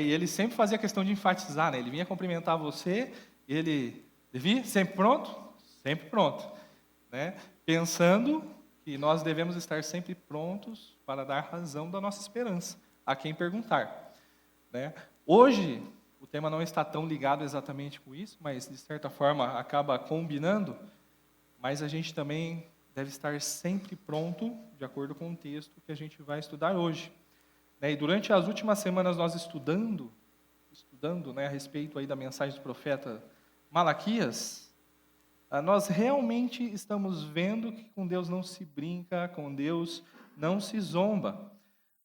né? E ele sempre fazia questão de enfatizar, né? Ele vinha cumprimentar você, e ele, Levi, sempre pronto? Sempre pronto, né? Pensando que nós devemos estar sempre prontos para dar razão da nossa esperança a quem perguntar, né? Hoje, o tema não está tão ligado exatamente com isso, mas de certa forma acaba combinando, mas a gente também deve estar sempre pronto, de acordo com o texto que a gente vai estudar hoje, né? E durante as últimas semanas nós estudando, né, a respeito aí da mensagem do profeta Malaquias, nós realmente estamos vendo que com Deus não se brinca, com Deus não se zomba,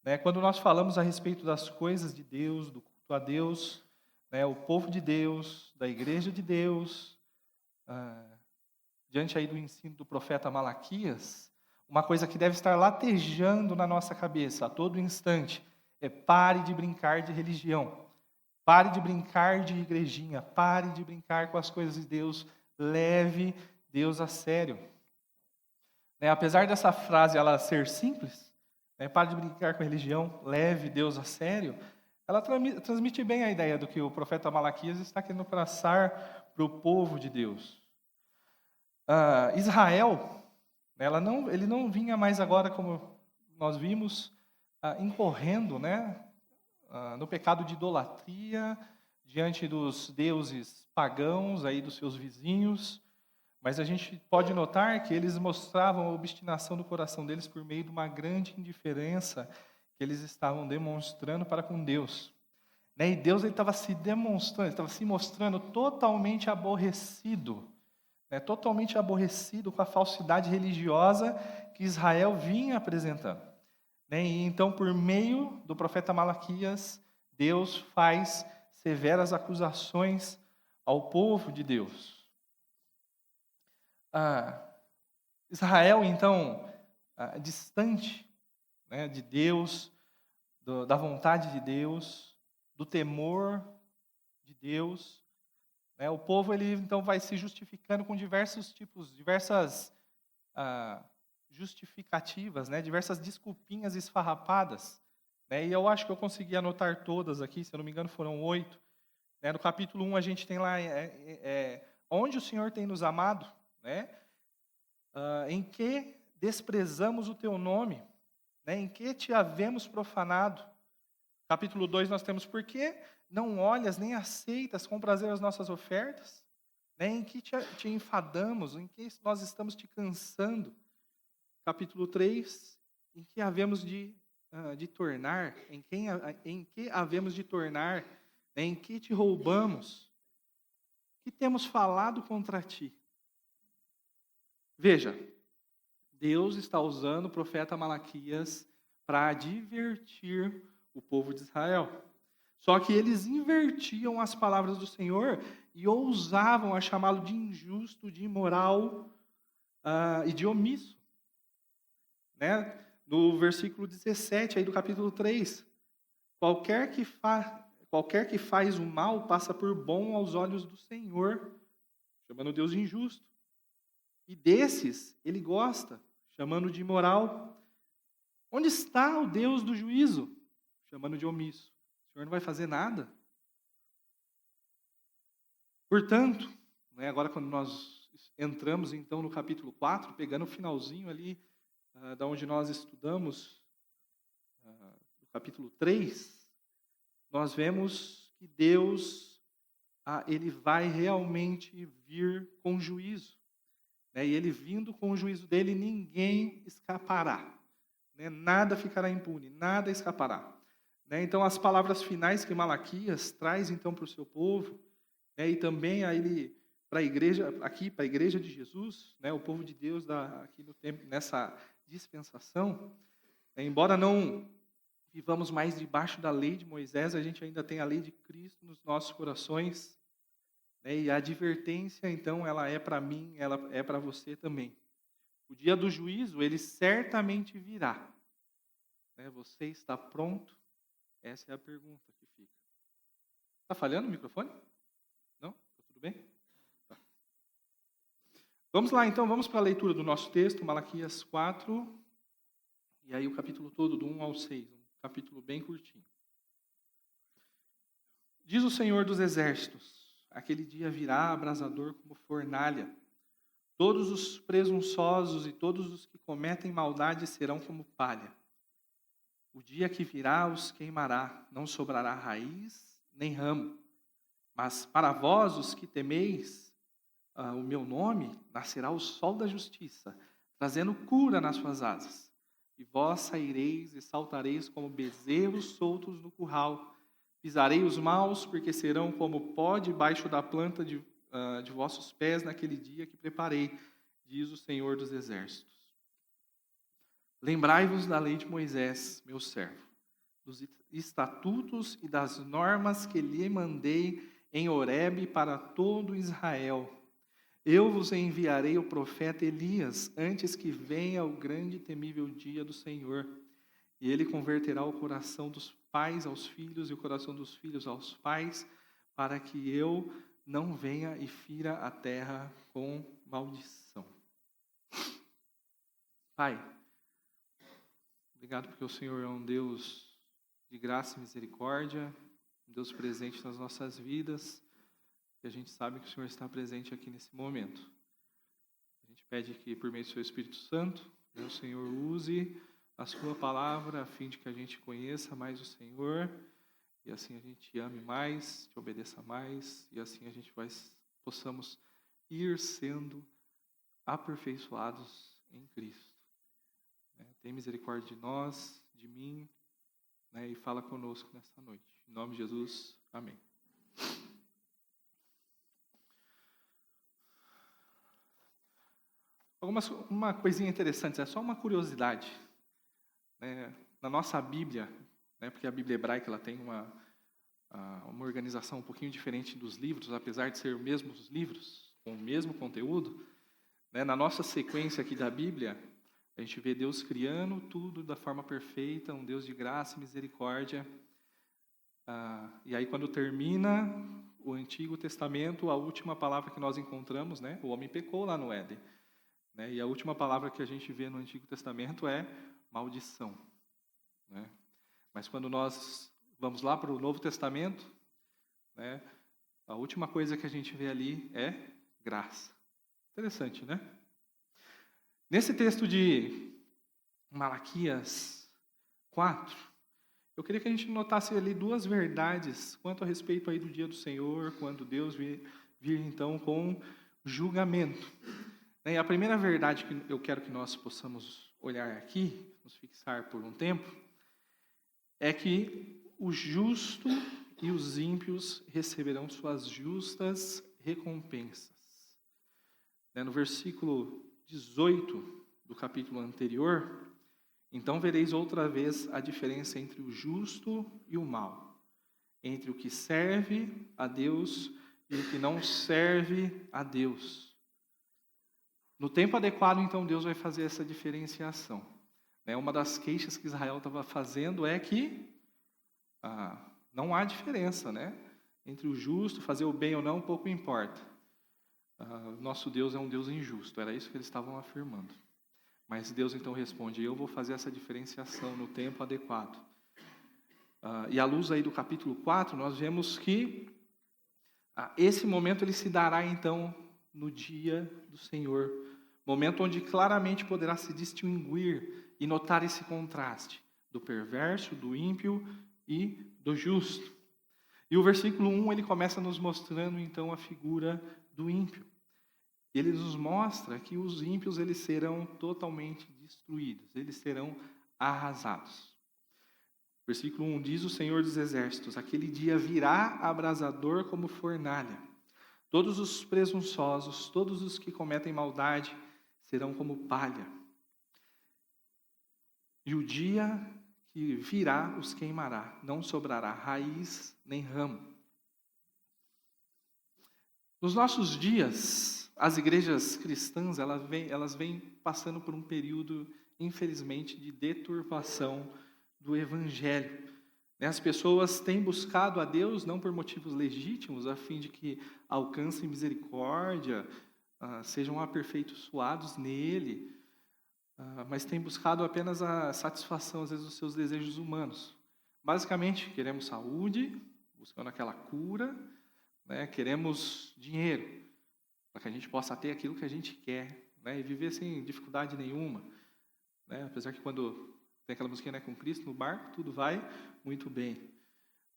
né? Quando nós falamos a respeito das coisas de Deus, do culto a Deus, né, o povo de Deus, da igreja de Deus, diante aí do ensino do profeta Malaquias, uma coisa que deve estar latejando na nossa cabeça a todo instante é: pare de brincar de religião, pare de brincar de igrejinha, pare de brincar com as coisas de Deus, leve Deus a sério. Né, apesar dessa frase ela ser simples, né, pare de brincar com a religião, leve Deus a sério, ela transmite bem a ideia do que o profeta Malaquias está querendo passar para o povo de Deus. Israel, ele não vinha mais agora, como nós vimos, incorrendo, né, no pecado de idolatria, diante dos deuses pagãos, aí dos seus vizinhos, mas a gente pode notar que eles mostravam a obstinação do coração deles por meio de uma grande indiferença que eles estavam demonstrando para com Deus. Né? E Deus estava se demonstrando, estava se mostrando totalmente aborrecido, né? Totalmente aborrecido com a falsidade religiosa que Israel vinha apresentando. Né? E então, por meio do profeta Malaquias, Deus faz severas acusações ao povo de Deus. Israel, então, distante, né, de Deus, da vontade de Deus, do temor de Deus, né, o povo ele então vai se justificando com diversas justificativas, né, diversas desculpinhas esfarrapadas, né, e eu acho que eu consegui anotar todas aqui, se eu não me engano foram 8. Né, no capítulo 1 a gente tem lá onde o Senhor tem nos amado, né? Em que desprezamos o teu nome, né? Em que te havemos profanado. Capítulo 2 nós temos: por que não olhas nem aceitas com prazer as nossas ofertas? Né? Em que te enfadamos, em que nós estamos te cansando. Capítulo 3, em que havemos de tornar, em que havemos de tornar, né? Em que te roubamos, que temos falado contra ti. Veja, Deus está usando o profeta Malaquias para advertir o povo de Israel. Só que eles invertiam as palavras do Senhor e ousavam a chamá-lo de injusto, de imoral e de omisso. Né? No versículo 17 aí do capítulo 3, qualquer que faz o mal passa por bom aos olhos do Senhor, chamando Deus de injusto. E desses ele gosta, chamando de imoral. Onde está o Deus do juízo? Chamando de omisso. O Senhor não vai fazer nada? Portanto, né, agora quando nós entramos então no capítulo 4, pegando o finalzinho ali, da onde nós estudamos, no capítulo 3, nós vemos que Deus, ele vai realmente vir com juízo. Né, e ele vindo com o juízo dele, ninguém escapará. Né, nada ficará impune, nada escapará. Né, então, as palavras finais que Malaquias traz então para o seu povo, né, e também para a igreja de Jesus, né, o povo de Deus aqui no tempo, nessa dispensação, né, embora não vivamos mais debaixo da lei de Moisés, a gente ainda tem a lei de Cristo nos nossos corações, né, e a advertência, então, ela é para mim, ela é para você também. O dia do juízo, ele certamente virá. Né, você está pronto? Essa é a pergunta que fica. Está falhando o microfone? Não? Está tudo bem? Tá. Vamos lá, então, vamos para a leitura do nosso texto, Malaquias 4, e aí o capítulo todo, do 1 ao 6, um capítulo bem curtinho. Diz o Senhor dos Exércitos, aquele dia virá abrasador como fornalha. Todos os presunçosos e todos os que cometem maldade serão como palha. O dia que virá os queimará, não sobrará raiz nem ramo. Mas para vós, os que temeis o meu nome, nascerá o sol da justiça, trazendo cura nas suas asas. E vós saireis e saltareis como bezerros soltos no curral. Pisarei os maus, porque serão como pó debaixo da planta de vossos pés naquele dia que preparei, diz o Senhor dos Exércitos. Lembrai-vos da lei de Moisés, meu servo, dos estatutos e das normas que lhe mandei em Horebe para todo Israel. Eu vos enviarei o profeta Elias, antes que venha o grande e temível dia do Senhor. E ele converterá o coração dos pais aos filhos e o coração dos filhos aos pais, para que eu não venha e fira a terra com maldição. Pai, obrigado porque o Senhor é um Deus de graça e misericórdia, um Deus presente nas nossas vidas, e a gente sabe que o Senhor está presente aqui nesse momento. A gente pede que, por meio do seu Espírito Santo, o Senhor use a sua palavra a fim de que a gente conheça mais o Senhor, e assim a gente ame mais, te obedeça mais, e assim a gente possamos ir sendo aperfeiçoados em Cristo. Tem misericórdia de nós, de mim, e fala conosco nessa noite. Em nome de Jesus, amém. Uma coisinha interessante, é só uma curiosidade. Na nossa Bíblia, porque a Bíblia hebraica ela tem uma organização um pouquinho diferente dos livros, apesar de ser os mesmos livros, com o mesmo conteúdo, na nossa sequência aqui da Bíblia, a gente vê Deus criando tudo da forma perfeita, um Deus de graça e misericórdia. E aí, quando termina o Antigo Testamento, a última palavra que nós encontramos, o homem pecou lá no Éden. E a última palavra que a gente vê no Antigo Testamento é maldição. Mas quando nós vamos lá para o Novo Testamento, a última coisa que a gente vê ali é graça. Interessante, né? Nesse texto de Malaquias 4, eu queria que a gente notasse ali duas verdades quanto a respeito aí do dia do Senhor, quando Deus vir então com julgamento. E a primeira verdade que eu quero que nós possamos olhar aqui, nos fixar por um tempo, é que o justo e os ímpios receberão suas justas recompensas. No versículo 18 do capítulo anterior, então vereis outra vez a diferença entre o justo e o mal, entre o que serve a Deus e o que não serve a Deus. No tempo adequado, então, Deus vai fazer essa diferenciação. Uma das queixas que Israel estava fazendo é que não há diferença, entre o justo, fazer o bem ou não, pouco importa. Nosso Deus é um Deus injusto, era isso que eles estavam afirmando. Mas Deus então responde, eu vou fazer essa diferenciação no tempo adequado. E à luz aí do capítulo 4, nós vemos que esse momento ele se dará então no dia do Senhor. Momento onde claramente poderá se distinguir e notar esse contraste do perverso, do ímpio e do justo. E o versículo 1 ele começa nos mostrando então a figura do ímpio. Ele nos mostra que os ímpios eles serão totalmente destruídos, eles serão arrasados. Versículo 1 diz o Senhor dos Exércitos, aquele dia virá abrasador como fornalha. Todos os presunçosos, todos os que cometem maldade serão como palha. E o dia que virá os queimará, não sobrará raiz nem ramo. Nos nossos dias, as igrejas cristãs elas vêm passando por um período, infelizmente, de deturpação do Evangelho. As pessoas têm buscado a Deus não por motivos legítimos, a fim de que alcancem misericórdia, sejam aperfeiçoados nele, mas têm buscado apenas a satisfação, às vezes, dos seus desejos humanos. Basicamente, queremos saúde, buscando aquela cura, né? Queremos dinheiro, para que a gente possa ter aquilo que a gente quer, né? E viver sem dificuldade nenhuma, né? Apesar que quando tem aquela musiquinha, né, com Cristo no barco, tudo vai muito bem.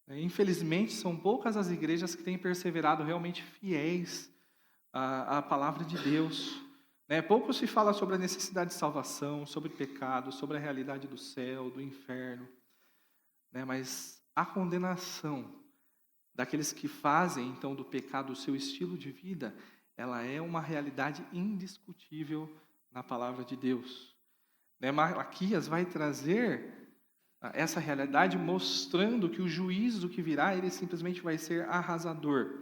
Infelizmente, são poucas as igrejas que têm perseverado realmente fiéis à palavra de Deus, né? Pouco se fala sobre a necessidade de salvação, sobre pecado, sobre a realidade do céu, do inferno, né? Mas a condenação daqueles que fazem, então, do pecado o seu estilo de vida, ela é uma realidade indiscutível na palavra de Deus. Né? Malaquias vai trazer essa realidade mostrando que o juízo que virá, ele simplesmente vai ser arrasador.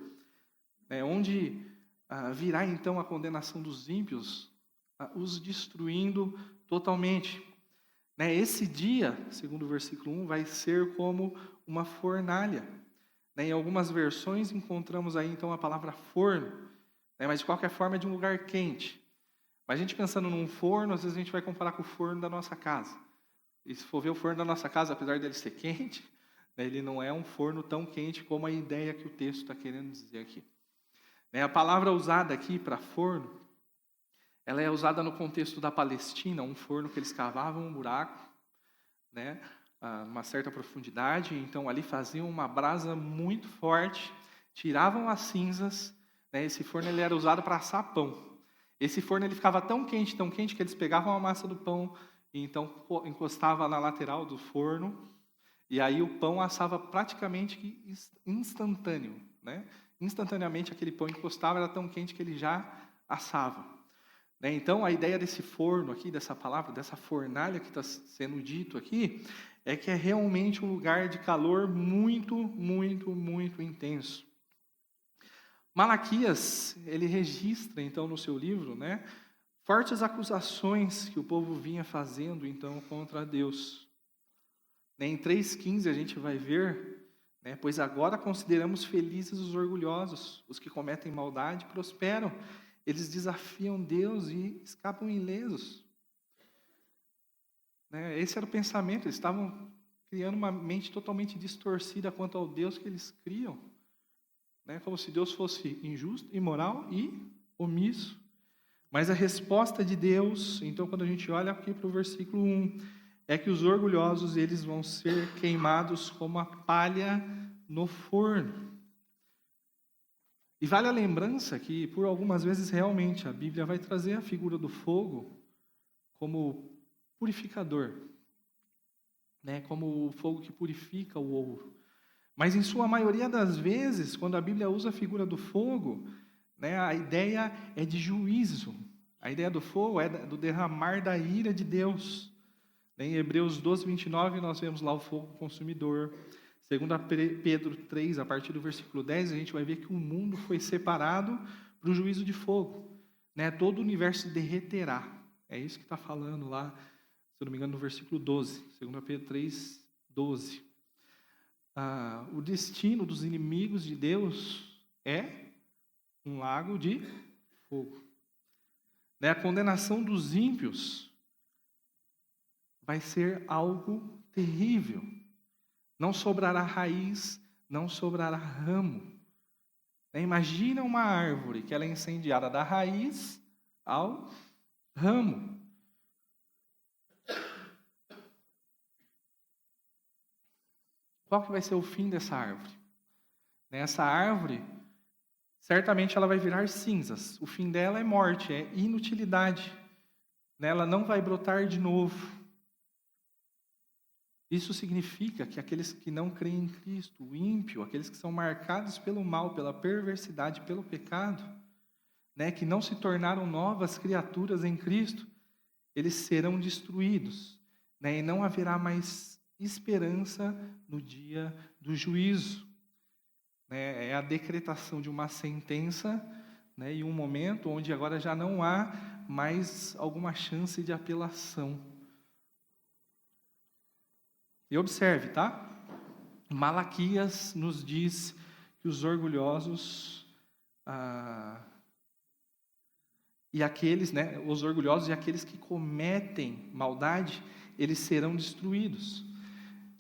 Né? Onde virá, então, a condenação dos ímpios, os destruindo totalmente. Né? Esse dia, segundo o versículo 1, vai ser como uma fornalha. Né? Em algumas versões encontramos aí, então, a palavra forno, né? Mas de qualquer forma é de um lugar quente. Mas a gente pensando num forno, às vezes a gente vai comparar com o forno da nossa casa. E se for ver o forno da nossa casa, apesar dele ser quente, né, ele não é um forno tão quente como a ideia que o texto está querendo dizer aqui. Né, a palavra usada aqui para forno, ela é usada no contexto da Palestina, um forno que eles cavavam um buraco, né, uma certa profundidade, então ali faziam uma brasa muito forte, tiravam as cinzas, né, esse forno ele era usado para assar pão. Esse forno ele ficava tão quente que eles pegavam a massa do pão e então encostava na lateral do forno e aí o pão assava praticamente instantâneo, né? Instantaneamente aquele pão encostava, era tão quente que ele já assava. Né? Então a ideia desse forno aqui, dessa palavra, dessa fornalha que está sendo dito aqui, é que é realmente um lugar de calor muito, muito, muito intenso. Malaquias, ele registra, então, no seu livro, né, fortes acusações que o povo vinha fazendo, então, contra Deus. Em 3,15 a gente vai ver, né, pois agora consideramos felizes os orgulhosos, os que cometem maldade prosperam, eles desafiam Deus e escapam ilesos. Né, esse era o pensamento, eles estavam criando uma mente totalmente distorcida quanto ao Deus que eles criam. Né, como se Deus fosse injusto, imoral e omisso. Mas a resposta de Deus, então quando a gente olha aqui para o versículo 1, é que os orgulhosos eles vão ser queimados como a palha no forno. E vale a lembrança que por algumas vezes realmente a Bíblia vai trazer a figura do fogo como purificador, né, como o fogo que purifica o ouro. Mas em sua maioria das vezes, quando a Bíblia usa a figura do fogo, né, a ideia é de juízo. A ideia do fogo é do derramar da ira de Deus. Em Hebreus 12, 29, nós vemos lá o fogo consumidor. Segundo Pedro 3, a partir do versículo 10, a gente vai ver que o mundo foi separado para o juízo de fogo. Né, todo o universo derreterá. É isso que está falando lá, se eu não me engano, no versículo 12. Segundo Pedro 3, 12. O destino dos inimigos de Deus é um lago de fogo. Né? A condenação dos ímpios vai ser algo terrível. Não sobrará raiz, não sobrará ramo. Né? Imagina uma árvore que ela é incendiada da raiz ao ramo. Qual que vai ser o fim dessa árvore? Essa árvore, certamente ela vai virar cinzas. O fim dela é morte, é inutilidade. Ela não vai brotar de novo. Isso significa que aqueles que não creem em Cristo, o ímpio, aqueles que são marcados pelo mal, pela perversidade, pelo pecado, né, que não se tornaram novas criaturas em Cristo, eles serão destruídos, né, e não haverá mais esperança no dia do juízo. Né, é a decretação de uma sentença, né, e um momento onde agora já não há mais alguma chance de apelação. E observe, tá? Malaquias nos diz que os orgulhosos e aqueles, né, os orgulhosos e aqueles que cometem maldade, eles serão destruídos.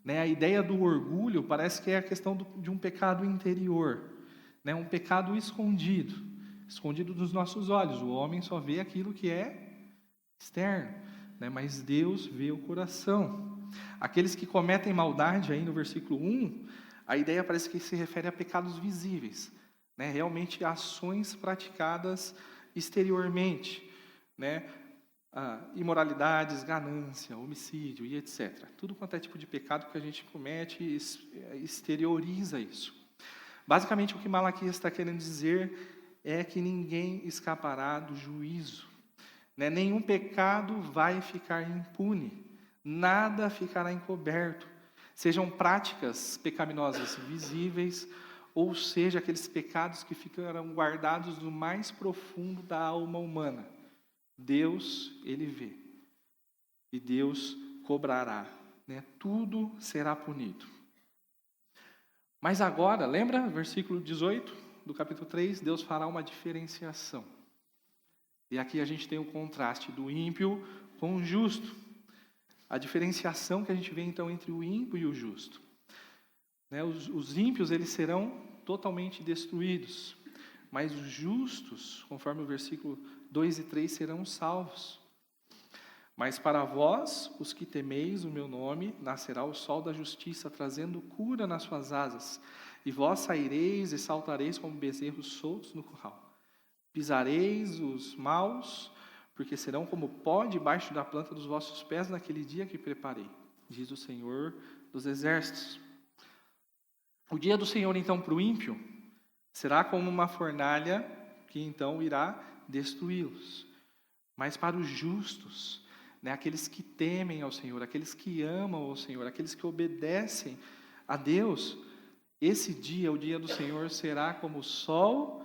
né? A ideia do orgulho parece que é a questão de um pecado interior, né? Um pecado escondido dos nossos olhos. O homem só vê aquilo que é externo, né? Mas Deus vê o coração. Aqueles que cometem maldade, aí no versículo 1, a ideia parece que se refere a pecados visíveis, né? Realmente ações praticadas exteriormente, né? Imoralidades, ganância, homicídio e etc. Tudo quanto é tipo de pecado que a gente comete exterioriza isso. Basicamente, o que Malaquias está querendo dizer é que ninguém escapará do juízo, né? Nenhum pecado vai ficar impune, nada ficará encoberto, sejam práticas pecaminosas visíveis, ou seja, aqueles pecados que ficarão guardados no mais profundo da alma humana. Deus, Ele vê, e Deus cobrará, né? Tudo será punido. Mas agora, lembra, versículo 18 do capítulo 3, Deus fará uma diferenciação. E aqui a gente tem o contraste do ímpio com o justo. A diferenciação que a gente vê então entre o ímpio e o justo. Né? Os ímpios, eles serão totalmente destruídos, mas os justos, conforme o versículo 2 e 3, serão salvos. Mas para vós, os que temeis o meu nome, nascerá o sol da justiça, trazendo cura nas suas asas. E vós saireis e saltareis como bezerros soltos no curral. Pisareis os maus, porque serão como pó debaixo da planta dos vossos pés naquele dia que preparei, diz o Senhor dos Exércitos. O dia do Senhor, então, para o ímpio, será como uma fornalha que então irá destruí-los. Mas para os justos, né, aqueles que temem ao Senhor, aqueles que amam ao Senhor, aqueles que obedecem a Deus, esse dia, o dia do Senhor, será como o sol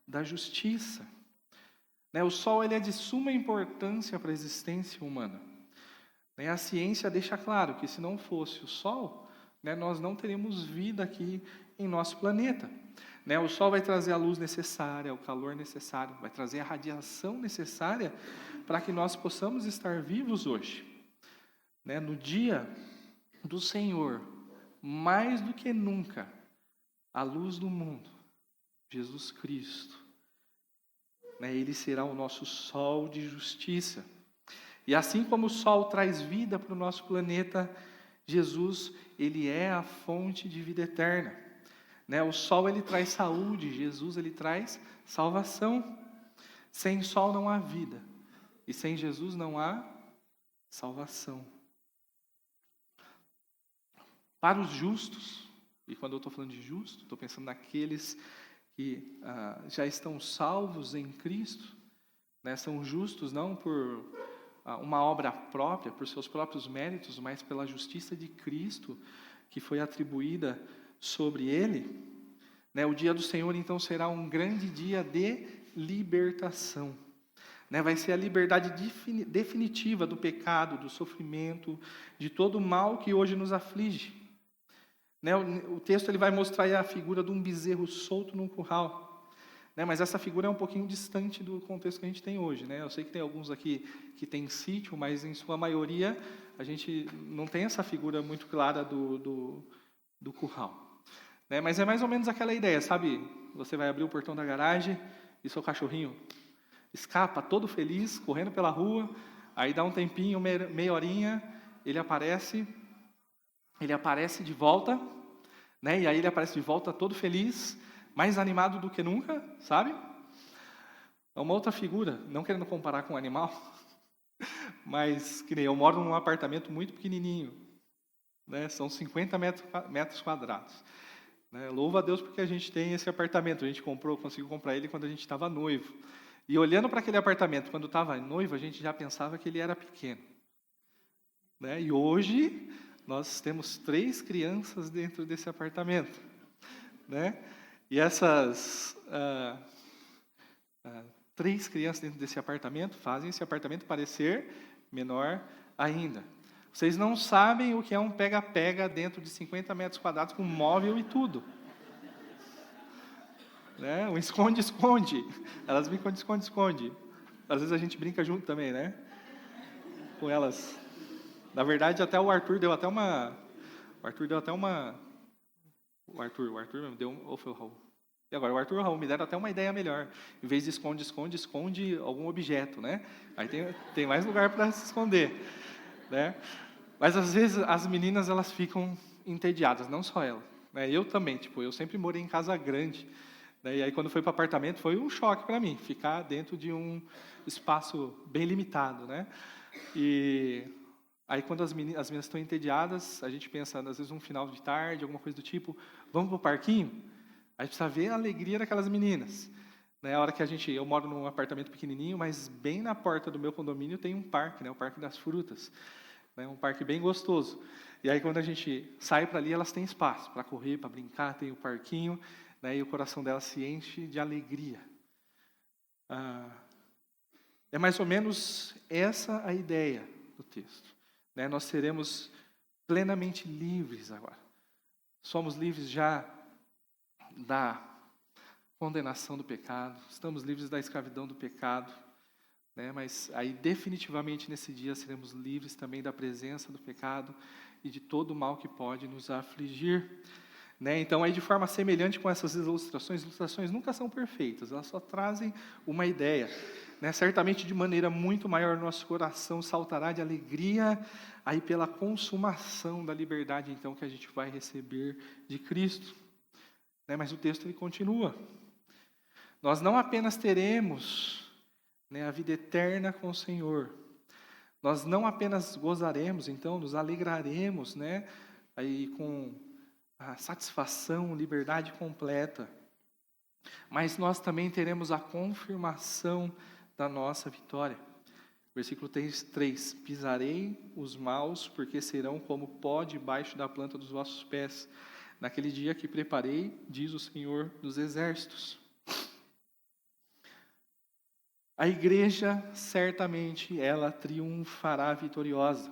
da justiça. Né, o sol, ele é de suma importância para a existência humana. Né, a ciência deixa claro que se não fosse o sol, né, nós não teríamos vida aqui em nosso planeta. Né, o sol vai trazer a luz necessária, o calor necessário, vai trazer a radiação necessária para que nós possamos estar vivos hoje. Né, no dia do Senhor, mais do que nunca, a luz do mundo, Jesus Cristo, né, Ele será o nosso sol de justiça. E assim como o sol traz vida para o nosso planeta, Jesus, Ele é a fonte de vida eterna. Né? O sol, ele traz saúde, Jesus, ele traz salvação. Sem sol não há vida, e sem Jesus não há salvação. Para os justos, e quando eu estou falando de justo, estou pensando naqueles que já estão salvos em Cristo, né? São justos não por uma obra própria, por seus próprios méritos, mas pela justiça de Cristo, que foi atribuída sobre ele. Né? O dia do Senhor, então, será um grande dia de libertação. Né? Vai ser a liberdade definitiva do pecado, do sofrimento, de todo o mal que hoje nos aflige. Né? O texto ele vai mostrar aí a figura de um bezerro solto num curral. Né? Mas essa figura é um pouquinho distante do contexto que a gente tem hoje. Né? Eu sei que tem alguns aqui que têm sítio, mas em sua maioria a gente não tem essa figura muito clara do curral. Né? Mas é mais ou menos aquela ideia, sabe? Você vai abrir o portão da garagem e seu cachorrinho escapa todo feliz, correndo pela rua, aí dá um tempinho, meia horinha, ele aparece de volta, né? E aí ele aparece de volta todo feliz, mais animado do que nunca, sabe? É uma outra figura, não querendo comparar com um animal, mas que nem eu moro num apartamento muito pequenininho, né? São 50 metros quadrados. Né? Louvo a Deus porque a gente tem esse apartamento, a gente conseguiu comprar ele quando a gente estava noivo. E olhando para aquele apartamento, quando estava noivo, a gente já pensava que ele era pequeno. Né? E hoje, nós temos 3 crianças dentro desse apartamento. Né? E essas 3 crianças dentro desse apartamento fazem esse apartamento parecer menor ainda. Vocês não sabem o que é um pega-pega dentro de 50 metros quadrados com móvel e tudo. Né? Um esconde-esconde. Elas brincam de esconde-esconde. Às vezes a gente brinca junto também, né? Com elas. Na verdade, até o Arthur deu até uma O Arthur deu até uma... O Arthur me deu... Ou foi o Raul? E agora, o Arthur e o Raul me deram até uma ideia melhor. Em vez de esconde algum objeto, né? Aí tem mais lugar para se esconder, né? Mas, às vezes, as meninas, elas ficam entediadas, não só ela. Né? Eu também, eu sempre morei em casa grande. Né? E aí, quando foi para o apartamento, foi um choque para mim, ficar dentro de um espaço bem limitado, né? E aí, quando as meninas estão entediadas, a gente pensa, às vezes, um final de tarde, alguma coisa do tipo, vamos para o parquinho? A gente precisa ver a alegria daquelas meninas. Né? A hora que eu moro num apartamento pequenininho, mas bem na porta do meu condomínio tem um parque, né? O Parque das Frutas. Né? Um parque bem gostoso. E aí, quando a gente sai para ali, elas têm espaço para correr, para brincar, tem o parquinho, né? E o coração delas se enche de alegria. É mais ou menos essa a ideia do texto. Né? Nós seremos plenamente livres agora. Somos livres já da condenação do pecado, estamos livres da escravidão do pecado, né? Mas aí definitivamente nesse dia seremos livres também da presença do pecado e de todo o mal que pode nos afligir. Né? Então, aí de forma semelhante com essas ilustrações nunca são perfeitas, elas só trazem uma ideia. Né? Certamente de maneira muito maior nosso coração saltará de alegria aí pela consumação da liberdade então que a gente vai receber de Cristo. Né? Mas o texto ele continua. Nós não apenas teremos, né, a vida eterna com o Senhor, nós não apenas gozaremos, então, nos alegraremos, né, aí com a satisfação, liberdade completa, mas nós também teremos a confirmação da nossa vitória. Versículo 3: pisarei os maus, porque serão como pó debaixo da planta dos vossos pés, naquele dia que preparei, diz o Senhor dos Exércitos. A igreja, certamente, ela triunfará vitoriosa.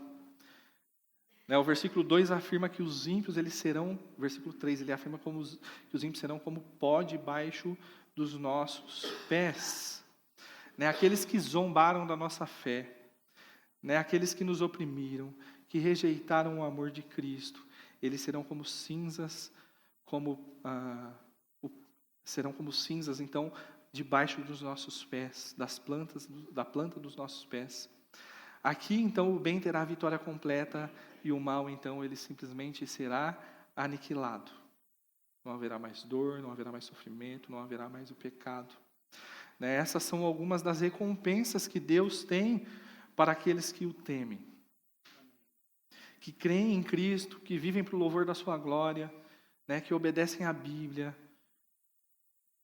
Né, o versículo 2 afirma que os ímpios, eles serão, versículo 3, ele afirma que os ímpios serão como pó debaixo dos nossos pés. Né, aqueles que zombaram da nossa fé, né, aqueles que nos oprimiram, que rejeitaram o amor de Cristo, eles serão como cinzas, serão como cinzas, então, debaixo dos nossos pés, da planta dos nossos pés. Aqui, então, o bem terá a vitória completa e o mal, então, ele simplesmente será aniquilado. Não haverá mais dor, não haverá mais sofrimento, não haverá mais o pecado. Né? Essas são algumas das recompensas que Deus tem para aqueles que o temem. Que creem em Cristo, que vivem para o louvor da sua glória, né? Que obedecem à Bíblia,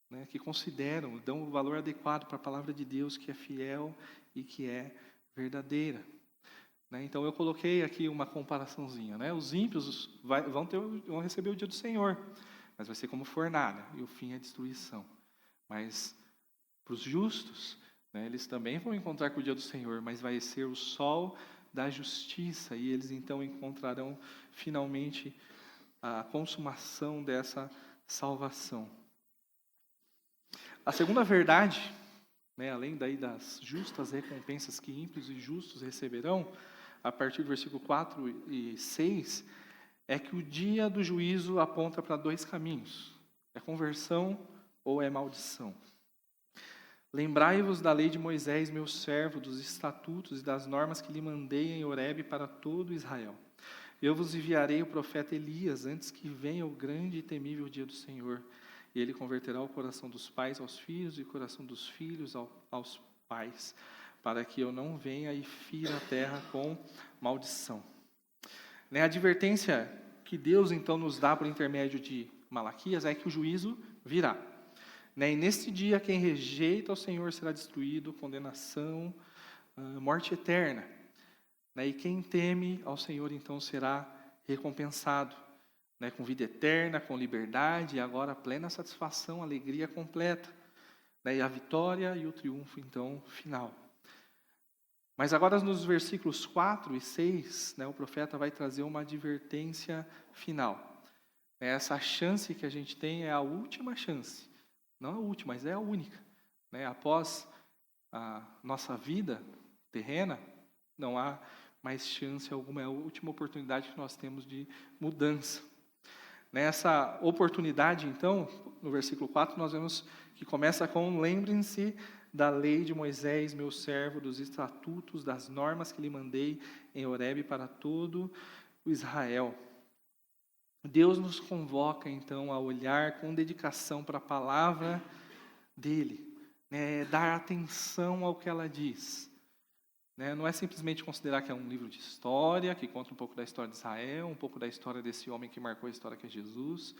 né? Que consideram, dão o valor adequado para a palavra de Deus, que é fiel e que é verdadeira. Né? Então eu coloquei aqui uma comparaçãozinha. Né? Os ímpios vão receber o dia do Senhor, mas vai ser como fornalha, e o fim é destruição. Mas para os justos, né, eles também vão encontrar com o dia do Senhor, mas vai ser o sol da justiça, e eles então encontrarão finalmente a consumação dessa salvação. A segunda verdade, né, além daí das justas recompensas que ímpios e justos receberão, a partir do versículo 4 e 6, é que o dia do juízo aponta para dois caminhos: é conversão ou é maldição. Lembrai-vos da lei de Moisés, meu servo, dos estatutos e das normas que lhe mandei em Horebe para todo Israel. Eu vos enviarei o profeta Elias antes que venha o grande e temível dia do Senhor. E ele converterá o coração dos pais aos filhos e o coração dos filhos aos pais, para que eu não venha e fira a terra com maldição. A advertência que Deus então nos dá por intermédio de Malaquias é que o juízo virá. E neste dia, quem rejeita o Senhor será destruído, condenação, morte eterna. E quem teme ao Senhor, então, será recompensado, com vida eterna, com liberdade, e agora plena satisfação, alegria completa. E a vitória e o triunfo, então, final. Mas agora, nos versículos 4 e 6, o profeta vai trazer uma advertência final. Essa chance que a gente tem é a última chance. Não a última, mas é a única. Após a nossa vida terrena, não há mais chance alguma, é a última oportunidade que nós temos de mudança. Nessa oportunidade, então, no versículo 4, nós vemos que começa com: lembrem-se da lei de Moisés, meu servo, dos estatutos, das normas que lhe mandei em Horebe para todo o Israel. Deus nos convoca, então, a olhar com dedicação para a palavra dele, dar atenção ao que ela diz. Não é simplesmente considerar que é um livro de história, que conta um pouco da história de Israel, um pouco da história desse homem que marcou a história, que é Jesus,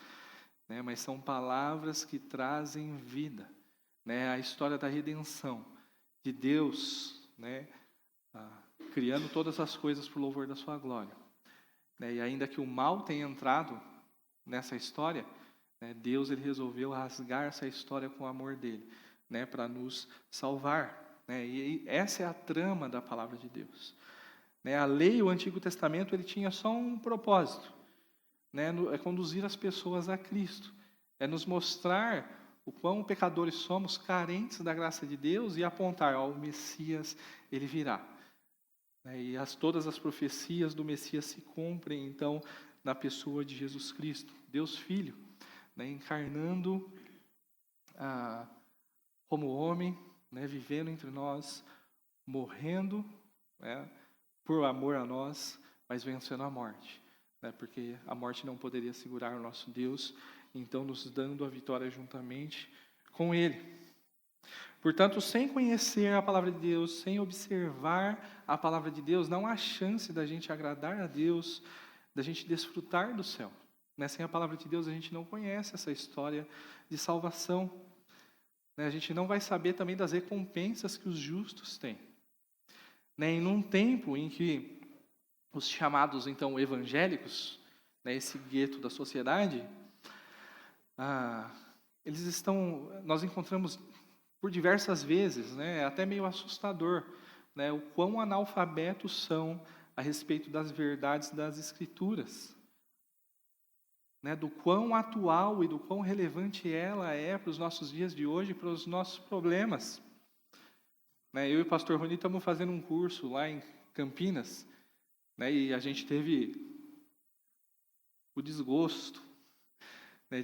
mas são palavras que trazem vida. A história da redenção, de Deus, criando todas as coisas para o louvor da sua glória. E ainda que o mal tenha entrado nessa história, Deus ele resolveu rasgar essa história com o amor dele, para nos salvar. E essa é a trama da palavra de Deus. A lei, o Antigo Testamento, ele tinha só um propósito, é conduzir as pessoas a Cristo, é nos mostrar o quão pecadores somos, carentes da graça de Deus, e apontar: o Messias, ele virá. E todas as profecias do Messias se cumprem, então, na pessoa de Jesus Cristo, Deus Filho, encarnando como homem, vivendo entre nós, morrendo por amor a nós, mas vencendo a morte, porque a morte não poderia segurar o nosso Deus, então nos dando a vitória juntamente com Ele. Portanto, sem conhecer a palavra de Deus, sem observar a palavra de Deus, não há chance da gente agradar a Deus, da gente desfrutar do céu. Sem a palavra de Deus, a gente não conhece essa história de salvação. A gente não vai saber também das recompensas que os justos têm. Em um tempo em que os chamados, então, evangélicos, esse gueto da sociedade, nós encontramos por diversas vezes, é até meio assustador, o quão analfabetos são a respeito das verdades das Escrituras. Do quão atual e do quão relevante ela é para os nossos dias de hoje, para os nossos problemas. Eu e o pastor Rony estamos fazendo um curso lá em Campinas, e a gente teve o desgosto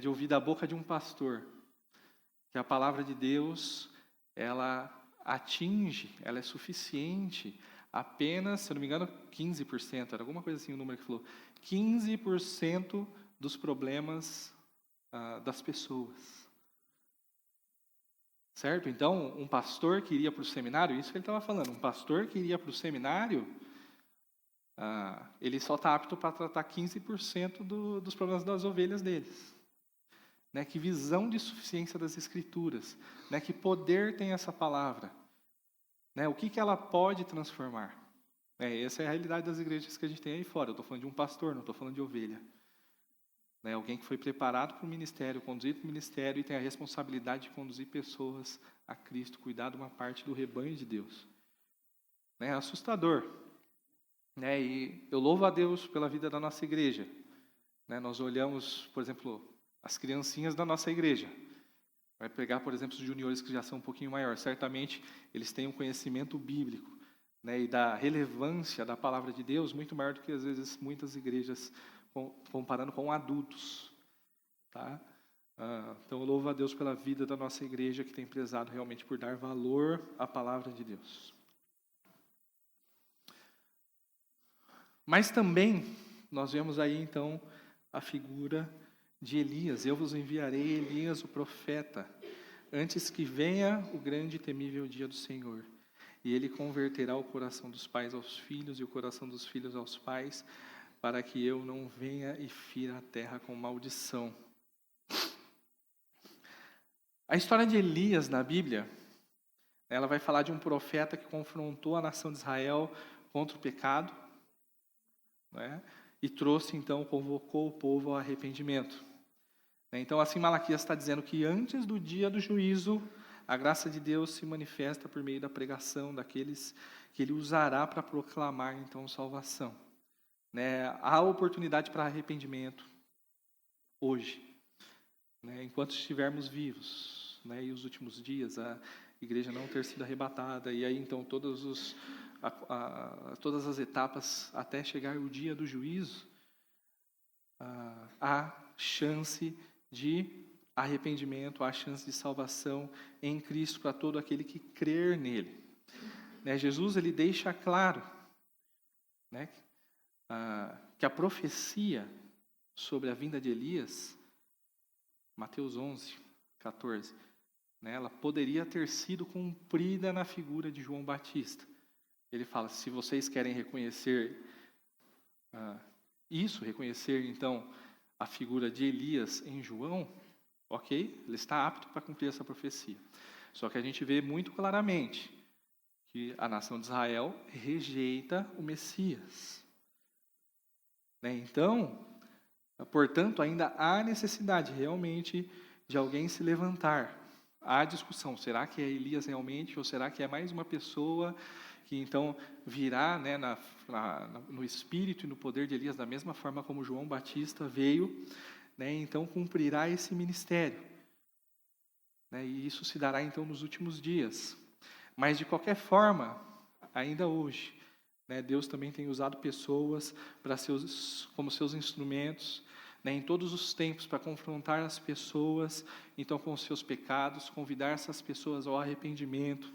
de ouvir da boca de um pastor que a palavra de Deus, ela atinge, ela é suficiente apenas, se eu não me engano, 15%, era alguma coisa assim o número que falou, 15% dos problemas das pessoas. Certo? Então, um pastor que iria para o seminário, isso que ele estava falando, um pastor que iria para o seminário, ele só está apto para tratar 15% dos problemas das ovelhas deles. Que visão de suficiência das Escrituras, que poder tem essa palavra, o que ela pode transformar. Essa é a realidade das igrejas que a gente tem aí fora. Eu estou falando de um pastor, não estou falando de ovelha. Alguém que foi preparado para o ministério, conduzido para o ministério e tem a responsabilidade de conduzir pessoas a Cristo, cuidar de uma parte do rebanho de Deus. É assustador. E eu louvo a Deus pela vida da nossa igreja. Nós olhamos, por exemplo, as criancinhas da nossa igreja. Vai pegar, por exemplo, os juniores que já são um pouquinho maiores. Certamente, eles têm um conhecimento bíblico, e da relevância da palavra de Deus muito maior do que, às vezes, muitas igrejas, comparando com adultos. Tá? Então, eu louvo a Deus pela vida da nossa igreja, que tem prezado realmente por dar valor à palavra de Deus. Mas também, nós vemos aí, então, a figura de Elias. Eu vos enviarei Elias, o profeta, antes que venha o grande e temível dia do Senhor. E ele converterá o coração dos pais aos filhos e o coração dos filhos aos pais, para que eu não venha e fira a terra com maldição. A história de Elias na Bíblia, ela vai falar de um profeta que confrontou a nação de Israel contra o pecado, e trouxe, então, convocou o povo ao arrependimento. Então, assim, Malaquias está dizendo que antes do dia do juízo, a graça de Deus se manifesta por meio da pregação daqueles que Ele usará para proclamar, então, salvação. Há oportunidade para arrependimento hoje, enquanto estivermos vivos. né, e os últimos dias, a igreja não ter sido arrebatada, e aí então todas as etapas até chegar o dia do juízo, há chance de arrependimento, há chance de salvação em Cristo para todo aquele que crer nele. Né, Jesus ele deixa claro, né, que a profecia sobre a vinda de Elias, Mateus 11, 14, né, ela poderia ter sido cumprida na figura de João Batista. Ele fala, se vocês querem reconhecer reconhecer então a figura de Elias em João, ok, ele está apto para cumprir essa profecia. Só que a gente vê muito claramente que a nação de Israel rejeita o Messias. Né? Então, portanto, ainda há necessidade realmente de alguém se levantar. Há discussão, será que é Elias realmente ou será que é mais uma pessoa que então virá, né, no espírito e no poder de Elias, da mesma forma como João Batista veio, né, então cumprirá esse ministério. Né, e isso se dará então nos últimos dias. Mas de qualquer forma, ainda hoje, né, Deus também tem usado pessoas como seus instrumentos, né, em todos os tempos, para confrontar as pessoas então com os seus pecados, convidar essas pessoas ao arrependimento,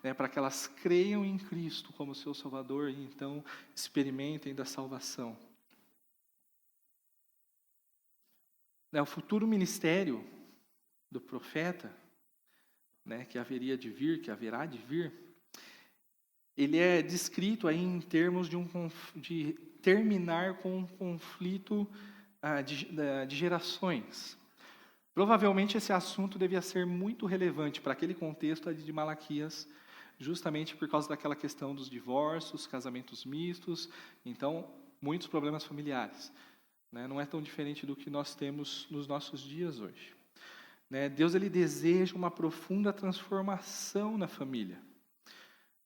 né, para que elas creiam em Cristo como seu Salvador e então experimentem da salvação. Né, o futuro ministério do profeta, né, que haverá de vir, ele é descrito aí em termos de terminar com um conflito de gerações. Provavelmente esse assunto devia ser muito relevante para aquele contexto de Malaquias, justamente por causa daquela questão dos divórcios, casamentos mistos, então muitos problemas familiares. Né? Não é tão diferente do que nós temos nos nossos dias hoje. Né? Deus ele deseja uma profunda transformação na família.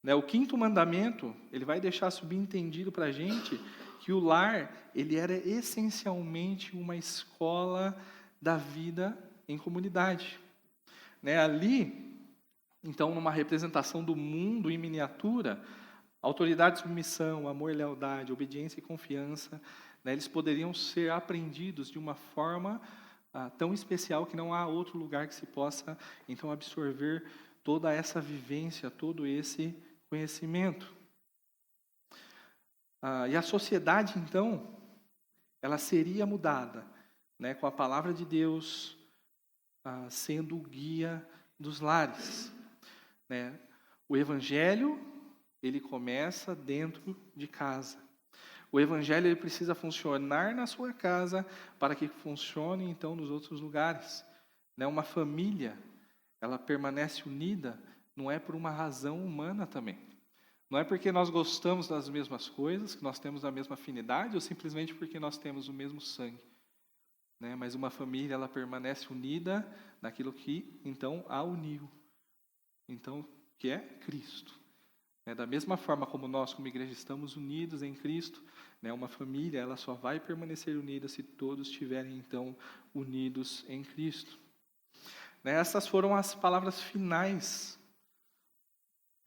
Né? O 5º mandamento ele vai deixar subentendido para a gente que o lar ele era essencialmente uma escola da vida em comunidade. Né? Ali, então, numa representação do mundo em miniatura, autoridade, submissão, amor, lealdade, obediência e confiança, né, eles poderiam ser aprendidos de uma forma tão especial que não há outro lugar que se possa, então, absorver toda essa vivência, todo esse conhecimento. E a sociedade, então, ela seria mudada, né, com a palavra de Deus sendo o guia dos lares. Né? O Evangelho, ele começa dentro de casa. O Evangelho ele precisa funcionar na sua casa para que funcione, então, nos outros lugares. Né? Uma família, ela permanece unida, não é por uma razão humana também. Não é porque nós gostamos das mesmas coisas, que nós temos a mesma afinidade, ou simplesmente porque nós temos o mesmo sangue. Né? Mas uma família, ela permanece unida naquilo que, então, a uniu. Então, que é Cristo. Da mesma forma como nós, como igreja, estamos unidos em Cristo, né, uma família ela só vai permanecer unida se todos estiverem, então, unidos em Cristo. Né, essas foram as palavras finais.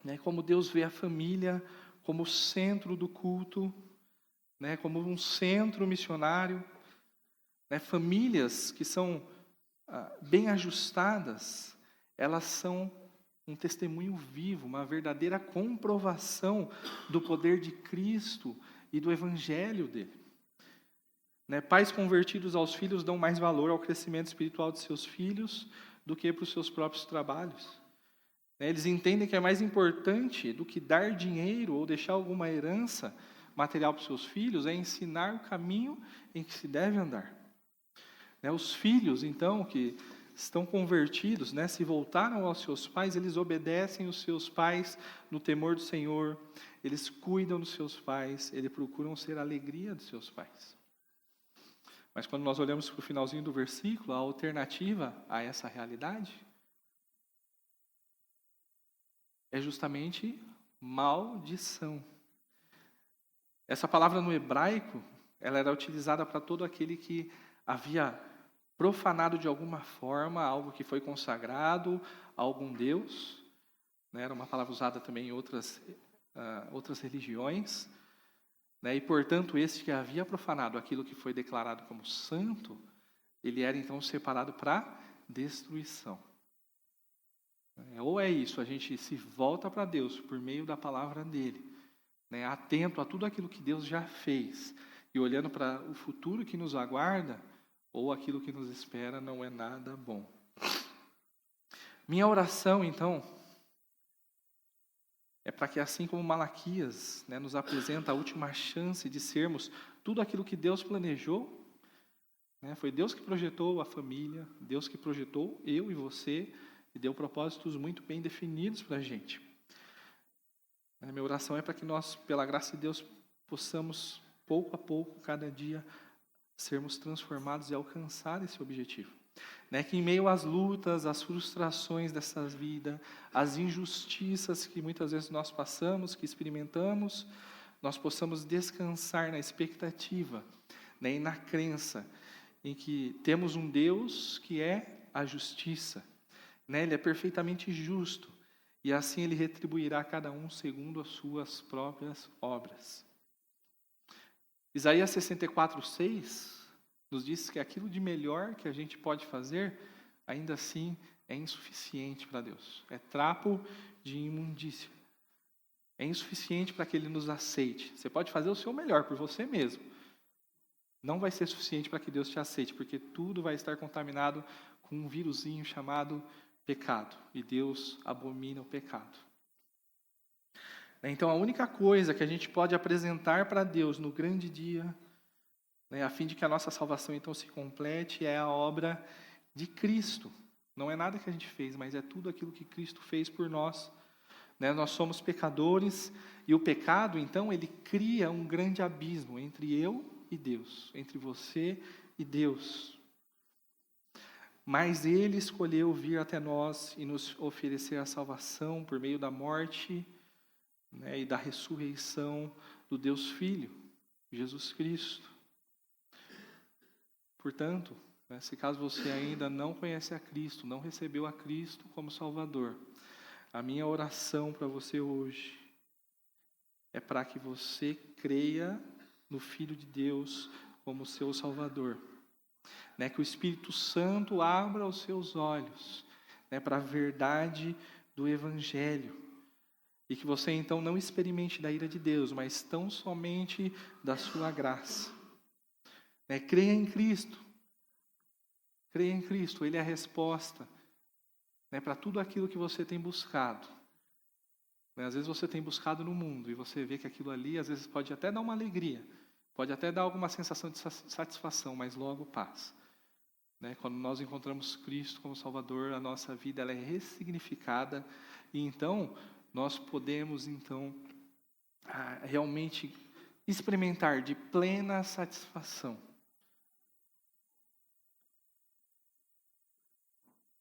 Né, como Deus vê a família como centro do culto, né, como um centro missionário. Né, famílias que são bem ajustadas, elas são um testemunho vivo, uma verdadeira comprovação do poder de Cristo e do Evangelho dele. Né? Pais convertidos aos filhos dão mais valor ao crescimento espiritual de seus filhos do que para os seus próprios trabalhos. Né? Eles entendem que é mais importante do que dar dinheiro ou deixar alguma herança material para os seus filhos, é ensinar o caminho em que se deve andar. Né? Os filhos, então, que estão convertidos, né, se voltaram aos seus pais, eles obedecem os seus pais no temor do Senhor, eles cuidam dos seus pais, eles procuram ser a alegria dos seus pais. Mas quando nós olhamos para o finalzinho do versículo, a alternativa a essa realidade é justamente maldição. Essa palavra no hebraico, ela era utilizada para todo aquele que havia profanado de alguma forma algo que foi consagrado a algum Deus, né? Era uma palavra usada também em outras religiões, né? E, portanto, esse que havia profanado aquilo que foi declarado como santo, ele era então separado para destruição. Ou é isso, a gente se volta para Deus por meio da palavra dele, né? Atento a tudo aquilo que Deus já fez e olhando para o futuro que nos aguarda, ou aquilo que nos espera não é nada bom. Minha oração, então, é para que, assim como Malaquias, né, nos apresenta a última chance de sermos tudo aquilo que Deus planejou, né, foi Deus que projetou a família, Deus que projetou eu e você, e deu propósitos muito bem definidos para a gente. Minha oração é para que nós, pela graça de Deus, possamos, pouco a pouco, cada dia, sermos transformados e alcançar esse objetivo. Que em meio às lutas, às frustrações dessa vida, às injustiças que muitas vezes nós passamos, que experimentamos, nós possamos descansar na expectativa, e na crença em que temos um Deus que é a justiça. Ele é perfeitamente justo e assim Ele retribuirá a cada um segundo as suas próprias obras. Isaías 64:6 nos diz que aquilo de melhor que a gente pode fazer, ainda assim é insuficiente para Deus. É trapo de imundícia. É insuficiente para que Ele nos aceite. Você pode fazer o seu melhor por você mesmo. Não vai ser suficiente para que Deus te aceite, porque tudo vai estar contaminado com um vírusinho chamado pecado. E Deus abomina o pecado. Então, a única coisa que a gente pode apresentar para Deus no grande dia, a fim de que a nossa salvação então se complete, é a obra de Cristo. Não é nada que a gente fez, mas é tudo aquilo que Cristo fez por nós. Nós somos pecadores e o pecado, então, ele cria um grande abismo entre eu e Deus, entre você e Deus. Mas Ele escolheu vir até nós e nos oferecer a salvação por meio da morte, e da ressurreição do Deus Filho, Jesus Cristo. Portanto, se caso você ainda não conhece a Cristo, não recebeu a Cristo como Salvador, a minha oração para você hoje é para que você creia no Filho de Deus como seu Salvador. Que o Espírito Santo abra os seus olhos para a verdade do Evangelho. E que você então não experimente da ira de Deus, mas tão somente da sua graça. Creia em Cristo. Creia em Cristo, Ele é a resposta para tudo aquilo que você tem buscado. Às vezes você tem buscado no mundo e você vê que aquilo ali, às vezes pode até dar uma alegria, pode até dar alguma sensação de satisfação, mas logo passa. Quando nós encontramos Cristo como Salvador, a nossa vida ela é ressignificada e então nós podemos realmente experimentar de plena satisfação.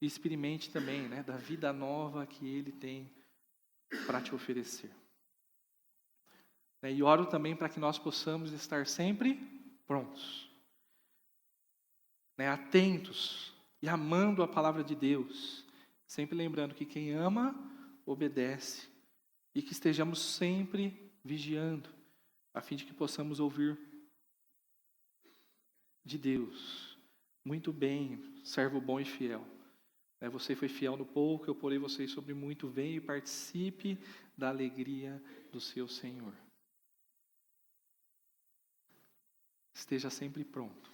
E experimente também da vida nova que Ele tem para te oferecer. E oro também para que nós possamos estar sempre prontos, atentos e amando a palavra de Deus, sempre lembrando que quem ama, obedece, e que estejamos sempre vigiando, a fim de que possamos ouvir de Deus. Muito bem, servo bom e fiel. Você foi fiel no pouco, eu porei vocês sobre muito. Venha e participe da alegria do seu Senhor. Esteja sempre pronto.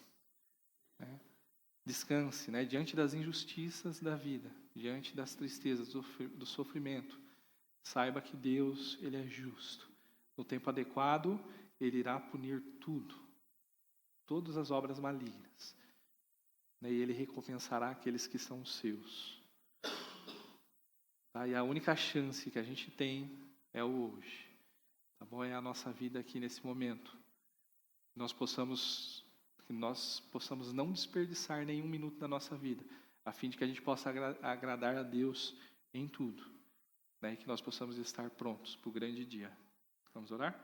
Descanse, diante das injustiças da vida, diante das tristezas, do sofrimento. Saiba que Deus, Ele é justo. No tempo adequado, Ele irá punir tudo, todas as obras malignas. E Ele recompensará aqueles que são seus. E a única chance que a gente tem é o hoje. Tá bom? É a nossa vida aqui nesse momento. Que nós possamos não desperdiçar nenhum minuto da nossa vida, a fim de que a gente possa agradar a Deus em tudo. E que nós possamos estar prontos para o grande dia. Vamos orar?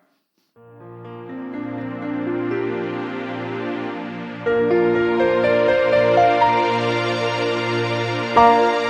Amém.